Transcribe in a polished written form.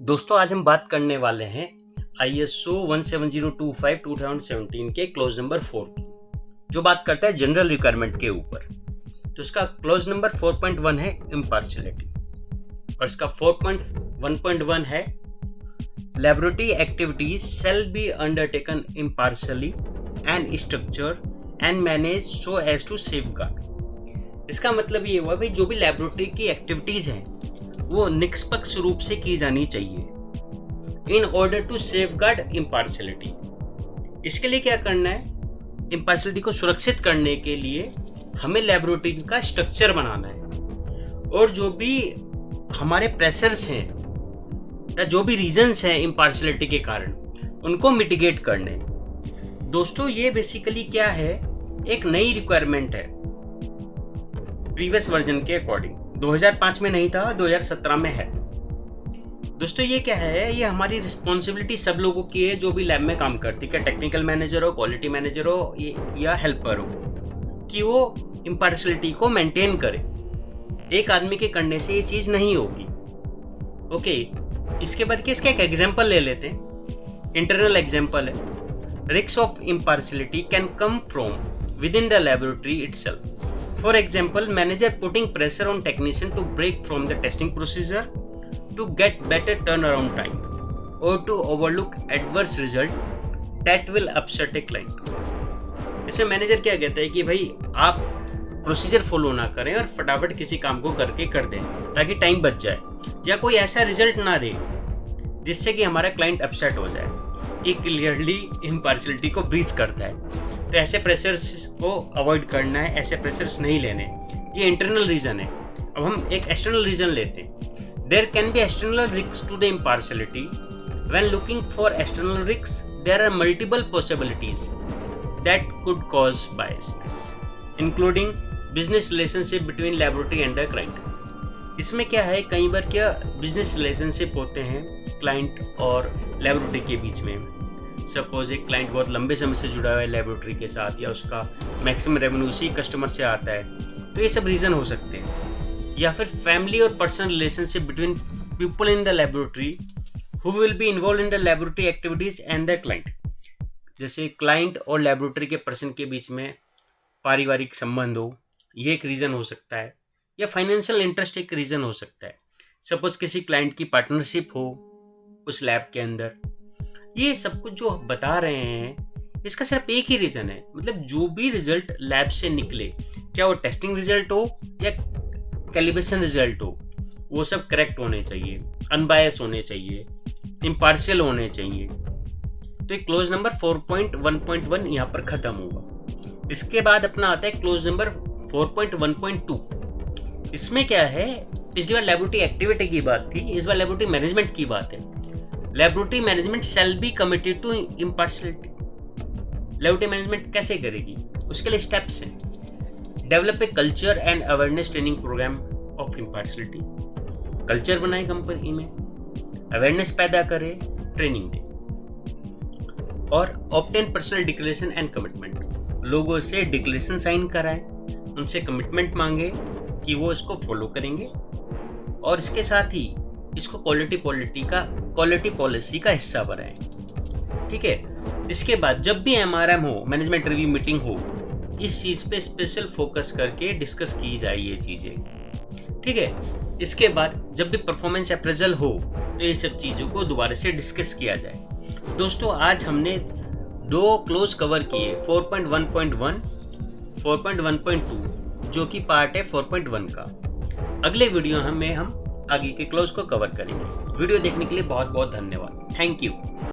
दोस्तों आज हम बात करने वाले हैं ISO 17025 2017 के क्लोज नंबर 4 की, जो बात करता है जनरल रिक्वायरमेंट के ऊपर। तो इसका क्लोज नंबर 4.1 है इम्पार्शियलिटी और इसका 4.1.1 है laboratory activities shall be undertaken impartially and structure and manage so as to safeguard. इसका मतलब ये हुआ भाई जो भी लैबोरेटरी की एक्टिविटीज हैं वो निष्पक्ष रूप से की जानी चाहिए in order to safeguard impartiality. इसके लिए क्या करना है, इम्पार्शियलिटी को सुरक्षित करने के लिए हमें लैबोरेटरी का स्ट्रक्चर बनाना है और जो भी हमारे प्रेशर्स हैं या जो भी रीजंस हैं इम्पार्शियलिटी के कारण उनको मिटिगेट करने। दोस्तों ये बेसिकली क्या है, एक नई रिक्वायरमेंट है प्रीवियस वर्जन के अकॉर्डिंग। 2005 में नहीं था, 2017 में है। दोस्तों ये क्या है, ये हमारी रिस्पॉन्सिबिलिटी सब लोगों की है जो भी लैब में काम करती है, क्या टेक्निकल मैनेजर हो, क्वालिटी मैनेजर हो या हेल्पर हो, कि वो इम्पार्शियलिटी को मेंटेन करे। एक आदमी के करने से ये चीज़ नहीं होगी। ओके, इसके बाद इसका एक एग्जाम्पल ले लेते हैं, इंटरनल एग्जाम्पल है। Risk of impartiality can come from with in the laboratory itself. For example, manager putting pressure on technician to break from the testing procedure to get better turnaround time or to overlook adverse result that will upset a client। इसमें manager क्या कहता है कि भाई आप procedure follow ना करें और फटाफट किसी काम को करके कर दें ताकि टाइम बच जाए या कोई ऐसा रिजल्ट ना दे जिससे कि हमारा क्लाइंट अपसेट हो जाए। ये क्लियरली इम्पार्शियलिटी को ब्रीच करता है। तो ऐसे प्रेशर्स को अवॉइड करना है, ऐसे प्रेशर्स नहीं लेने। ये इंटरनल रीजन है। अब हम एक एक्सटर्नल रीजन लेते हैं। There can be external risk to the impartiality. When looking for external risk there are multiple possibilities that could cause biasness including business relationship between laboratory and the client. इसमें क्या है, कई बार क्या business relationship होते हैं client और laboratory के बीच में। सपोज एक क्लाइंट बहुत लंबे समय से जुड़ा हुआ है लैबोरेटरी के साथ या उसका मैक्सिमम रेवेन्यू उसी कस्टमर से आता है, तो ये सब रीज़न हो सकते हैं। या फिर फैमिली और personal relationship between people in the laboratory who will be involve in the laboratory activities and the client. जैसे क्लाइंट और लैबोरेटरी के पर्सन के बीच में पारिवारिक संबंध हो, ये एक रीज़न हो सकता है। या फाइनेंशियल इंटरेस्ट एक रीज़न हो सकता है। सपोज किसी क्लाइंट की पार्टनरशिप हो उस लैब के अंदर। ये सब कुछ जो बता रहे हैं इसका सिर्फ एक ही रीज़न है, मतलब जो भी रिजल्ट लैब से निकले, क्या वो टेस्टिंग रिजल्ट हो या कैलिब्रेशन रिजल्ट हो, वो सब करेक्ट होने चाहिए, अनबायस होने चाहिए, इम्पार्शियल होने चाहिए। तो ये क्लोज नंबर 4.1.1 यहाँ पर ख़त्म होगा। इसके बाद अपना आता है क्लोज नंबर 4.1.2। इसमें क्या है, पिछली बार लैबोरेटरी एक्टिविटी की बात थी, इस बार लैबोरेटरी मैनेजमेंट की बात है। Laboratory management shall be committed to impartiality. Laboratory management कैसे करेगी, उसके लिए स्टेप्स हैं। Develop a culture and awareness training program of impartiality. Culture बनाए कंपनी में, अवेयरनेस पैदा करे, ट्रेनिंग दे। और obtain personal declaration and commitment. लोगों से डिक्लेरेशन साइन कराए, उनसे कमिटमेंट मांगे कि वो इसको फॉलो करेंगे और इसके साथ ही इसको क्वालिटी पॉलिसी का हिस्सा बनाएं। ठीक है। इसके बाद जब भी MRM हो, मैनेजमेंट रिव्यू मीटिंग हो, इस चीज़ पे स्पेशल फोकस करके डिस्कस की जाए ये चीज़ें। ठीक है। इसके बाद जब भी परफॉर्मेंस अप्रेजल हो तो ये सब चीज़ों को दोबारा से डिस्कस किया जाए। दोस्तों आज हमने 2 क्लोज कवर किए, 4.1.1, 4.1.2 जो कि पार्ट है 4.1 का। अगले वीडियो में हम आगे के क्लोज को कवर करेंगे। वीडियो देखने के लिए बहुत बहुत धन्यवाद। Thank you.